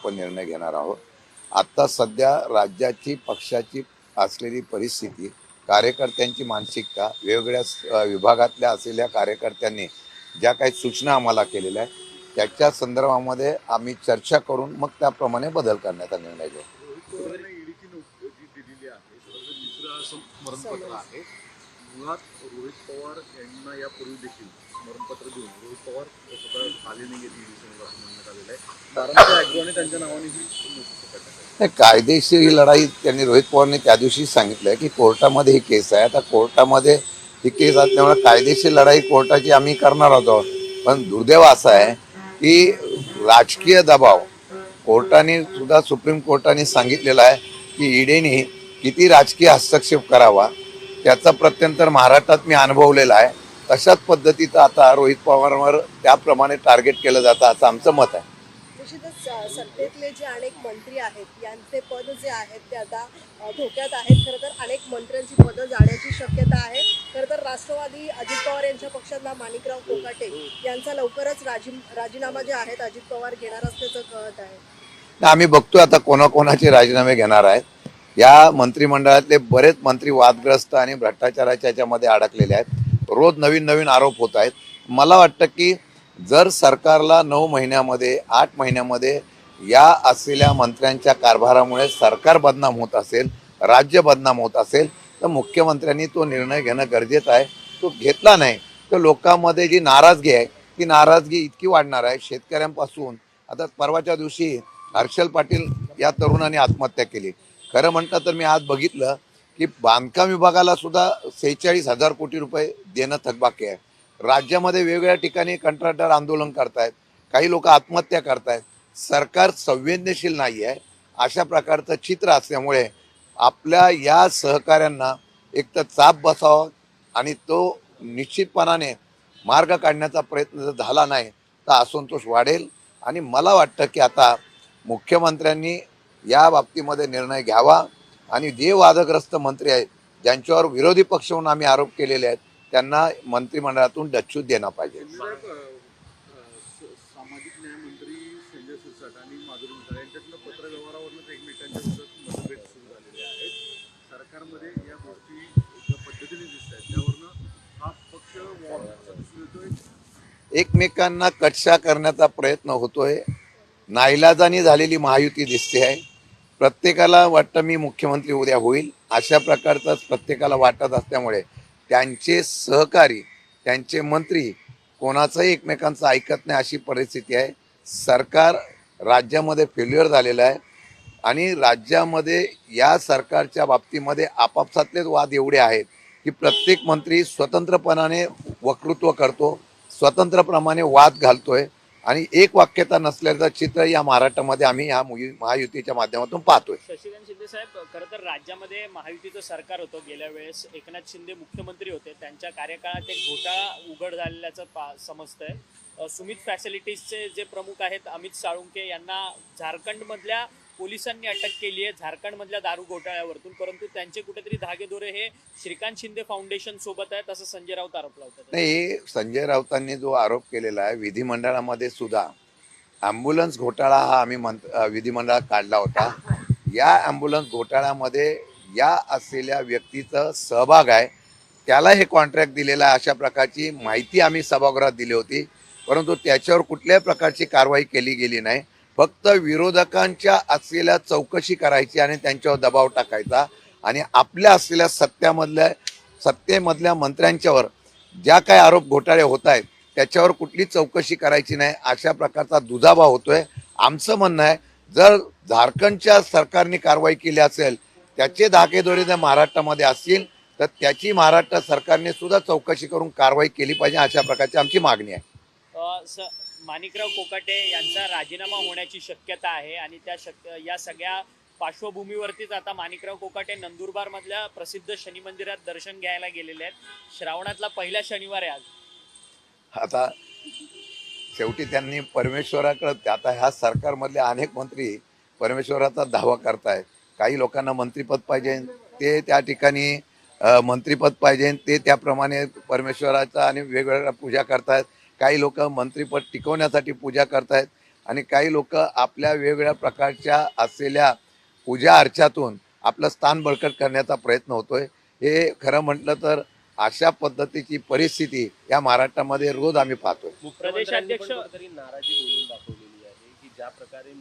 आपण निर्णय घेणार आहोत। आता सध्या राज्याची पक्षाची असलेली परिस्थिती, कार्यकर्त्यांची मानसिकता, वेगवेगळ्या विभागातल्या असलेल्या कार्यकर्त्यांनी ज्या काही सूचना आम्हाला केलेल्या आहेत त्याच्या संदर्भामध्ये आम्ही चर्चा करून मग त्याप्रमाणे बदल करण्याचा निर्णय घेऊ। ईडीची नोटीस जी दिलेली आहे दुसरं असं स्मरणपत्र आहे। मुळात रोहित पवार यांना यापूर्वी देखील स्मरणपत्र देऊन रोहित पवार स्वतः आले नाही आहेत ईडी समोर असं म्हणण्यात आलेलं आहे। दारांच्या ॲग्रोने त्यांच्या नावाने ही नोटीस काढण्यात आली। कायदेशीर ही लढाई त्यांनी रोहित पवारने त्या दिवशी सांगितलं की कोर्टामध्ये ही केस आहे। आता कोर्टामध्ये ही केस असल्यामुळे कायदेशीर लढाई कोर्टाची आम्ही करणार आहोत। पण दुर्दैव असा आहे की राजकीय दबाव, कोर्टाने सुद्धा सुप्रीम कोर्टाने सांगितलेलं आहे की ईडीने किती राजकीय हस्तक्षेप करावा त्याचा प्रत्यंतर महाराष्ट्रात मी अनुभवलेला आहे। तशाच पद्धतीचं आता रोहित पवारांवर त्याप्रमाणे टार्गेट केलं जातं असं आमचं मत आहे। निश्चितच सत्तेतले जे अनेक मंत्री आहेत यांचे पद जे आहेत ते आता धोक्यात आहेत। खरं तर अनेक मंत्र्यांची पदं जाण्याची शक्यता आहे। खरं तर राष्ट्रवादी अजित पवार यांच्या पक्षातला माणिकराव कोकाटे यांचा लवकरच राजीनामा जे आहेत अजित पवार घेणार असल्याचं कळत आहे। आम्ही बघतोय आता कोणाकोणाचे राजीनामे घेणार आहेत। या मंत्रिमंडळातले बरेच मंत्री वादग्रस्त आणि भ्रष्टाचाराच्या याच्यामध्ये अडकलेले आहेत। रोज नवीन नवीन आरोप होत आहेत। मला वाटतं की जर सरकारला 9 महिन्यामध्ये 8 महिन्यामध्ये या असलेल्या मंत्र्यांच्या कारभारामुळे सरकार बदनाम होत असेल, राज्य बदनाम होत असेल तर मुख्यमंत्र्यांनी तो निर्णय घेणं गरजेचं आहे। तो घेतला नाही तर लोकांमध्ये जी नाराजगी आहे ती नाराजगी इतकी वाढणार आहे। शेतकऱ्यांपासून आता परवाच्या दिवशी हर्षल पाटील या तरुणाने आत्महत्या केली। खरं म्हणतं तर मी आज बघितलं की बांधकाम विभागाला सुद्धा 46,000 कोटी रुपये देणं थकबाकी आहे। राज्यामध्ये वेगवेगळ्या ठिकाणी कंत्राटदार आंदोलन करतायत, काही लोक आत्महत्या करतायत। सरकार संवेदनशील नाही आहे अशा प्रकारचं चित्र असल्यामुळे आपल्या या सहकाऱ्यांना एक तर चाप बसावा आणि तो निश्चितपणाने मार्ग काढण्याचा प्रयत्न जर झाला नाही तर असंतोष वाढेल। आणि मला वाटतं की आता मुख्यमंत्र्यांनी या बाबतीमध्ये निर्णय घ्यावा आणि जे वादग्रस्त मंत्री आहेत ज्यांच्यावर विरोधी पक्ष म्हणून आम्ही आरोप केलेले आहेत त्यांना मंत्रिमंडळातून डच्चूत देणं पाहिजे। सामाजिक न्याय मंत्री संजय शिरसाट आणि माधुरी मिसाळ यांच्यातलं पत्रव्यवहारावरूनच एकमेकांच्या विरोधात मतभेद सुरू झालेले आहेत। सरकारमध्ये या गोष्टी ज्या पद्धतीने दिसत आहेत त्यावरनं हा पक्ष दिसून येतोय। एकमेकांना कटशा करण्याचा प्रयत्न होतोय। नाईलाजाने झालेली महायुती दिसते आहे। प्रत्येकाला वाटतं मी मुख्यमंत्री उद्या होईल अशा प्रकारचाच प्रत्येकाला वाटत असल्यामुळे त्यांचे सहकारी, त्यांचे मंत्री कोणाचंही एकमेकांचं ऐकत नाही अशी परिस्थिती आहे। सरकार राज्यामध्ये फेल्युअर झालेलं आहे आणि राज्यामध्ये या सरकारच्या बाबतीमध्ये आपापसातलेच वाद एवढे आहेत की प्रत्येक मंत्री स्वतंत्रपणाने वक्तृत्व करतो, स्वतंत्रप्रमाणे वाद घालतोय आणि एक वाक्यता नसल्याचं चित्र या महाराष्ट्रामध्ये आम्ही या महायुतीच्या माध्यमातून पाहतोय। शशिकांत शिंदे साहेब, खरं तर राज्यामध्ये महायुतीचं सरकार होतं, गेल्या वेळेस एकनाथ शिंदे मुख्यमंत्री होते, त्यांच्या कार्यकाळात एक घोटाळा उघड झालेल्याचं समजतंय। सुमित फॅसिलिटीजचे जे प्रमुख आहेत अमित साळुंके यांना झारखंडमधल्या पोलिसांनी अटक केली आहे झारखंडमधल्या दारू घोटाळ्यावरतून, परंतु त्यांचे कुठेतरी धागेदोरे हे श्रीकांत शिंदे फाउंडेशन सोबत आहेत असं संजय राऊत आरोप लावतात। नाही, संजय राऊतांनी जो आरोप केलेला आहे विधिमंडळामध्ये सुद्धा ॲम्ब्युलन्स घोटाळा हा आम्ही विधिमंडळात काढला होता। या ॲम्ब्युलन्स घोटाळ्यामध्ये या असलेल्या व्यक्तीचा सहभाग आहे, त्याला हे कॉन्ट्रॅक्ट दिलेला आहे अशा प्रकारची माहिती आम्ही सभागृहात दिली होती, परंतु त्याच्यावर कुठल्याही प्रकारची कारवाई केली गेली नाही। फक्त विरोधकांच्या असलेल्या चौकशी करायची आणि त्यांच्यावर दबाव टाकायचा आणि आपल्या असलेल्या सत्तेमधल्या मंत्र्यांच्यावर ज्या काही आरोप घोटाळे होत आहेत त्याच्यावर कुठली चौकशी करायची नाही अशा प्रकारचा दुजाभाव होतोय। आमचं म्हणणं आहे जर झारखंडच्या सरकारने कारवाई केली असेल, त्याचे धागेदोरे जर महाराष्ट्रामध्ये असतील तर त्याची महाराष्ट्र सरकारने सुद्धा चौकशी करून कारवाई केली पाहिजे अशा प्रकारची आमची मागणी आहे। माणिकराव कोकाटे यांचा राजीनामा होण्याची शक्यता आहे आणि या सगळ्या पार्श्वभूमीवरतीच आता माणिकराव कोकाटे नंदुरबार मधल्या प्रसिद्ध शनी मंदिरात दर्शन घ्यायला गेलेले आहेत। श्रावणातला पहिला शनिवार आहे आज। आता शेवटी त्यांनी परमेश्वराकडे, आता ह्या सरकारमधले अनेक मंत्री परमेश्वराचा दावा करतायत। काही लोकांना मंत्रिपद पाहिजे ते त्या ठिकाणी मंत्रिपद पाहिजे ते त्याप्रमाणे परमेश्वराचा आणि वेगवेगळ्या पूजा करतायत। काही लोक मंत्रिपद टिकवण्यासाठी पूजा करतायत। आणि काही लोक आपल्या वेगवेगळ्या प्रकारच्या असलेल्या पूजा अर्चातून आपलं स्थान बळकट करण्याचा प्रयत्न होतोय. हे खरं म्हटलं तर अशा पद्धतीची परिस्थिती या महाराष्ट्रामध्ये रोज आम्ही पाहतोय. प्रदेशाध्यक्ष कुठेतरी नाराजी बोलून दाखवलेली आहे की ज्या प्रकारे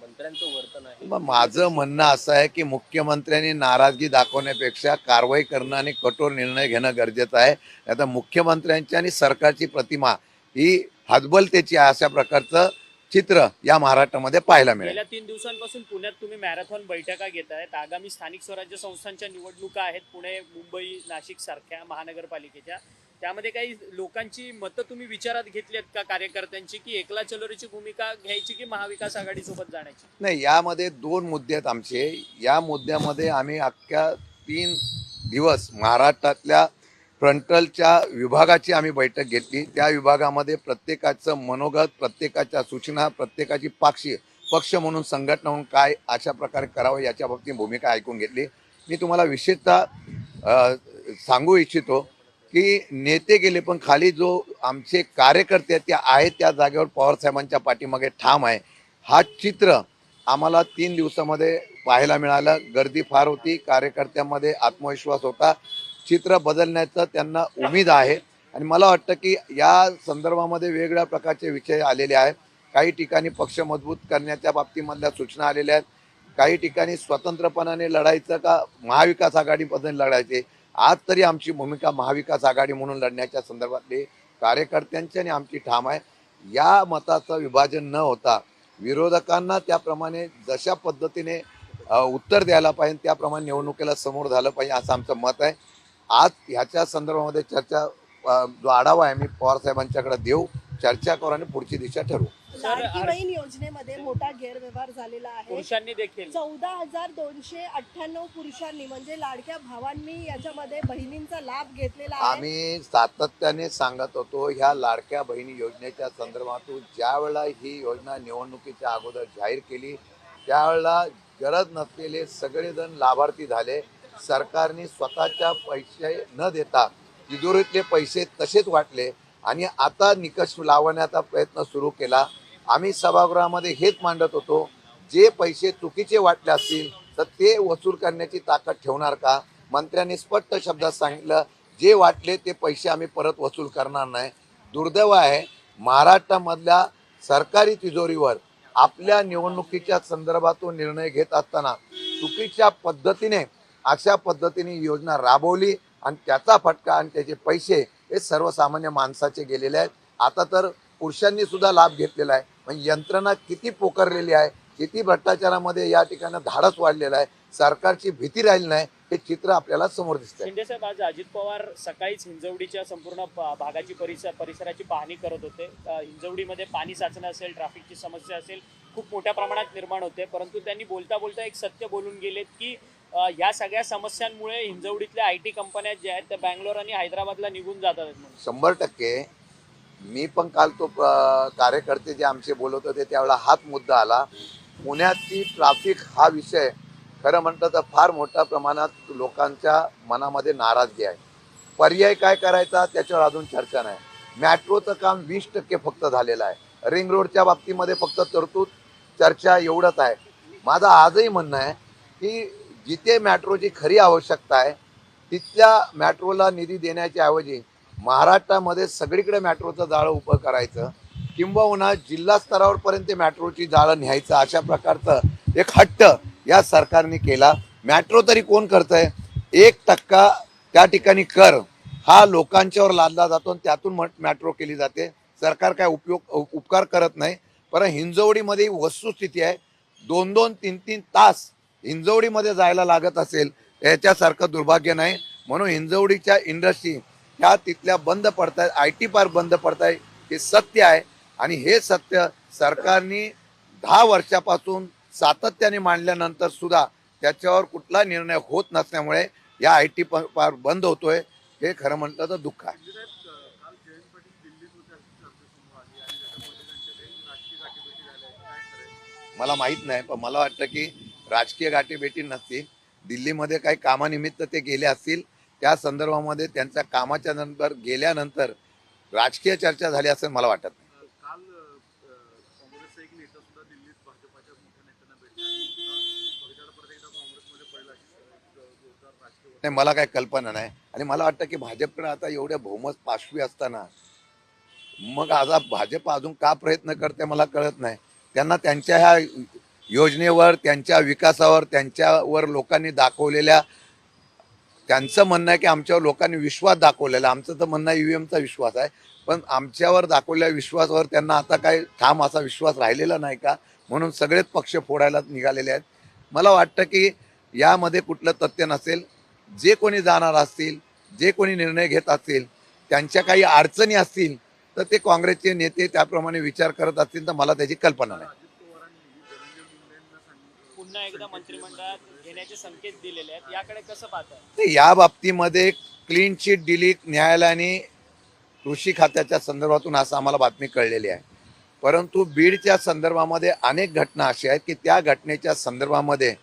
मंत्र्यांचं वर्तन आहे मग माझं म्हणणं असं आहे की मुख्यमंत्र्यांनी नाराजगी दाखवण्यापेक्षा कारवाई करणं आणि कठोर निर्णय घेणं गरजेचं आहे. आता मुख्यमंत्र्यांची आणि सरकारची प्रतिमा ही हतबलतेची आहे अशा प्रकारचं चित्र या महाराष्ट्रामध्ये पाहायला मिळेल. गेल्या 3 दिवसांपासून पुण्यात तुम्ही मॅरेथॉन बैठका घेत आहेत. आगामी स्थानिक स्वराज्य संस्थांच्या निवडणुका आहेत, पुणे, मुंबई, नाशिक सारख्या महानगरपालिकेच्या. त्यामध्ये काही लोकांची मतं तुम्ही विचारात घेतली आहेत का, कार्यकर्त्यांची, की एकला चलोरीची भूमिका घ्यायची की महाविकास आघाडी सोबत जाण्याची? नाही, यामध्ये 2 मुद्दे आहेत आमचे. या मुद्द्यामध्ये आम्ही अख्ख्या 3 दिवस महाराष्ट्रातल्या फ्रंटलच्या विभागाची आम्ही बैठक घेतली. त्या विभागामध्ये प्रत्येकाचं मनोगत, प्रत्येकाच्या सूचना, प्रत्येकाची पक्ष म्हणून संघटना म्हणून काय अशा प्रकारे करावं याच्या बाबतीत भूमिका ऐकून घेतली. मी तुम्हाला विशेषतः सांगू इच्छितो की नेते गेले पण खाली जो आमचे कार्यकर्ते आहेत ते आहेत त्या जागेवर पवारसाहेबांच्या पाठीमागे ठाम आहे. हा चित्र आम्हाला 3 दिवसामध्ये पाहायला मिळालं. गर्दी फार होती, कार्यकर्त्यांमध्ये आत्मविश्वास होता, चित्र बदलण्याचं त्यांना उमेद आहे. आणि मला वाटतं की या संदर्भामध्ये वेगवेगळ्या प्रकारचे विषय आलेले आहेत. काही ठिकाणी पक्ष मजबूत करण्याच्या बाबतीमधल्या सूचना आलेल्या आहेत. काही ठिकाणी स्वतंत्रपणाने लढायचं का महाविकास आघाडीमध्ये लढायचे. आज तरी आमची भूमिका महाविकास आघाडी म्हणून लढण्याच्या संदर्भातली कार्यकर्त्यांची आणि आमची ठाम आहे. या मताचं विभाजन न होता विरोधकांना त्याप्रमाणे जशा पद्धतीने उत्तर द्यायला पाहिजे त्याप्रमाणे निवडणुकीला समोर झालं पाहिजे असं आमचं मत आहे. आज ह्याच्या संदर्भामध्ये चर्चा जो आढावा आहे मी पवारसाहेबांच्याकडे देऊ, चर्चा करू आणि पुढची दिशा ठरवू. लाडकी बहीण योजनेमध्ये मोठा गैरव्यवहार झालेला आहे. पुरुषांनी देखील 14,298 पुरुषांनी म्हणजे लाडक्या भावांनी याच्यामध्ये बहिणींचा लाभ घेतलेला आहे. आम्ही सातत्याने सांगत होतो ह्या लाडक्या बहिणी योजनेच्या संदर्भातून ज्या वेळेला ही योजना निवडणुकीच्या अगोदर जाहीर केली त्यावेळेला गरज नसलेले सगळेजण लाभार्थी झाले. सरकारने स्वतःच्या पैसे न देता तिजोरीतले पैसे तसेच वाटले आणि आता निकष लावण्याचा प्रयत्न सुरू केला. आम्ही सभागृहामध्ये हेच मांडत होतो, जे पैसे चुकीचे वाटले असतील तर ते वसूल करण्याची ताकद ठेवणार का. मंत्र्यांनी स्पष्ट शब्दात सांगितलं जे वाटले ते पैसे आम्ही परत वसूल करणार नाही. दुर्दैव आहे महाराष्ट्रामधल्या सरकारी तिजोरीवर आपल्या निवडणुकीच्या संदर्भातून निर्णय घेत असताना चुकीच्या पद्धतीने अशा पद्धतीने योजना राबवली आणि त्याचा फटका आणि त्याचे पैसे हे सर्वसामान्य माणसाचे गेलेले आहेत. आता तर पुरुषांनी सुद्धा लाभ घेतलेला आहे. म्हणजे यंत्रणा किती पोखरलेली आहे, किती भ्रष्टाचारामध्ये या ठिकाणी धाडस वाढलेला आहे, सरकारची भीती राहिली नाही हे चित्र आपल्याला समोर दिसतंय. शिंदे साहेब, आज अजित पवार सकाळीच हिंजवडीच्या संपूर्ण भागाची परिसराची पाहणी करत होते. हिंजवडीमध्ये पाणी साचणं असेल, ट्रॅफिकची समस्या असेल, खूप मोठ्या प्रमाणात निर्माण होते. परंतु त्यांनी बोलता बोलता एक सत्य बोलून गेलेत की या सगळ्या समस्यांमुळे हिंजवडीतल्या IT कंपन्या ज्या आहेत त्या बँगलोर आणि हैदराबादला निघून जातात म्हणून. 100% मी पण काल तो कार्यकर्ते जे आमचे बोलत होते त्यावेळेला हाच मुद्दा आला. पुण्याची ट्रॅफिक हा विषय खरं म्हटलं तर फार मोठ्या प्रमाणात लोकांच्या मनामध्ये नाराजगी आहे. पर्याय काय करायचा त्याच्यावर अजून चर्चा नाही. मेट्रोचं काम 20% फक्त झालेलं आहे. रिंग रोडच्या बाबतीमध्ये फक्त तरतूद चर्चा एवढंच आहे. माझं आजही म्हणणं आहे की जिथे मेट्रोची खरी आवश्यकता आहे तिथल्या मेट्रोला निधी देण्याच्या ऐवजी महाराष्ट्रामध्ये सगळीकडे मेट्रोचं जाळं उभं करायचं किंबहुना जिल्हा स्तरावरपर्यंत मेट्रोची जाळं न्यायचं अशा प्रकारचं एक हट्ट या सरकारने केला. मेट्रो तरी कोण करतंय? 1% त्या ठिकाणी कर हा लोकांच्यावर लादला जातो आणि त्यातून मेट्रो केली जाते. सरकार काय उपकार करत नाही. पण हिंजवडीमध्ये वस्तुस्थिती आहे 2-2, 3-3 तास हिंजवडीमध्ये जायला लागत असेल याच्यासारखं दुर्भाग्य नाही. म्हणून हिंजवडीच्या इंडस्ट्री ह्या तिथल्या बंद पडतायत, IT पार्क बंद पडताय हे सत्य आहे. आणि हे सत्य सरकारने 10 वर्षापासून सातत्याने मांडल्यानंतर सुद्धा त्याच्यावर कुठला निर्णय होत नसल्यामुळे या IT पार्क बंद होतोय हे खरं म्हटलं तर दुःख आहे. काल जयंत पाटील दिल्लीत होते अशी चर्चा सुरू आली आणि त्याच्यामध्ये त्यांच्या काही राजकीय गाठीभेटी झाल्या आहेत. काय खरं? मला माहीत नाही पण मला वाटतं की राजकीय गाठीभेटी नसतील. दिल्लीमध्ये काही कामानिमित्त ते गेले असतील. त्या संदर्भामध्ये त्यांच्या कामाच्या नंतर गेल्यानंतर राजकीय चर्चा झाली असं मला वाटत नाही. काल काँग्रेसचा एक नाही मला काही कल्पना नाही. आणि मला वाटतं की भाजपकडे आता एवढ्या बहुमत पाशवी असताना मग आता भाजप अजून का प्रयत्न करते मला कळत नाही. त्यांना त्यांच्या ह्या योजनेवर, त्यांच्या विकासावर, त्यांच्यावर लोकांनी दाखवलेल्या, त्यांचं म्हणणं आहे की आमच्यावर लोकांनी विश्वास दाखवलेला, आमचं तर म्हणणं ईव्हीएमचा विश्वास आहे, पण आमच्यावर दाखवलेल्या विश्वासावर त्यांना आता काही ठाम असा विश्वास राहिलेला नाही का, म्हणून सगळेच पक्ष फोडायला निघालेले आहेत. मला वाटतं की यामध्ये कुठलं तथ्य नसेल. जे कोणी जाणार असतील, जे कोणी निर्णय घेत असतील, त्यांच्या काही अडचणी असतील तर ते काँग्रेसचे नेते त्याप्रमाणे विचार करत असतील तर मला त्याची कल्पना नाही. अजित पवारांनी धनंजय मुंडेंना सांगितलं पुन्हा एकदा मंत्रिमंडळात घेण्याचे संकेत दिलेले आहेत, याकडे कसं पाहताय? तर या बाबतीमध्ये क्लीन चिट दिली न्यायालयाने कृषी खात्याच्या संदर्भातून असं आम्हाला बातमी कळलेली आहे. परंतु बीडच्या संदर्भामध्ये अनेक घटना अशा आहेत की त्या घटनेच्या संदर्भामध्ये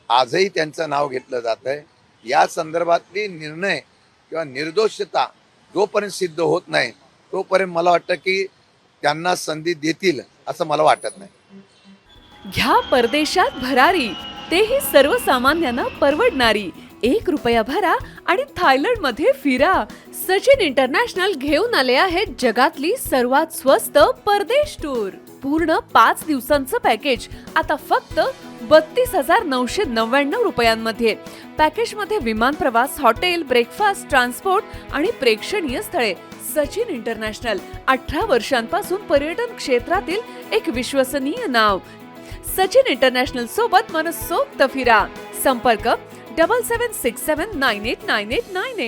आजही त्यांचं नाव घेतलं जात आहे. या संदर्भातली निर्णय किंवा निर्दोषता जोपर्यंत सिद्ध होत नाही तोपर्यंत मला वाटतं की त्यांना संधी देतील असं मला वाटत नाही. घ्या परदेशात भरारी, तेही सर्वसामान्यांना परवडणारी. 1 रुपया भरा आणि थायलंडमध्ये फिरा. सचिन इंटरनॅशनल घेऊन आले आहेत जगातली सर्वात स्वस्त परदेश टूर. पूर्ण 5 दिवसांचं पॅकेज आता फक्त 32,999 रुपयांमध्ये. पॅकेजमध्ये विमान प्रवास, हॉटेल, ब्रेकफास्ट, ट्रान्सपोर्ट आणि प्रेक्षणीय स्थळे. सचिन इंटरनॅशनल 18 वर्षांपासून पर्यटन क्षेत्रातील एक विश्वसनीय नाव. सचिन इंटरनॅशनल सोबत मनसोक्त फिरा. संपर्क 7767989898.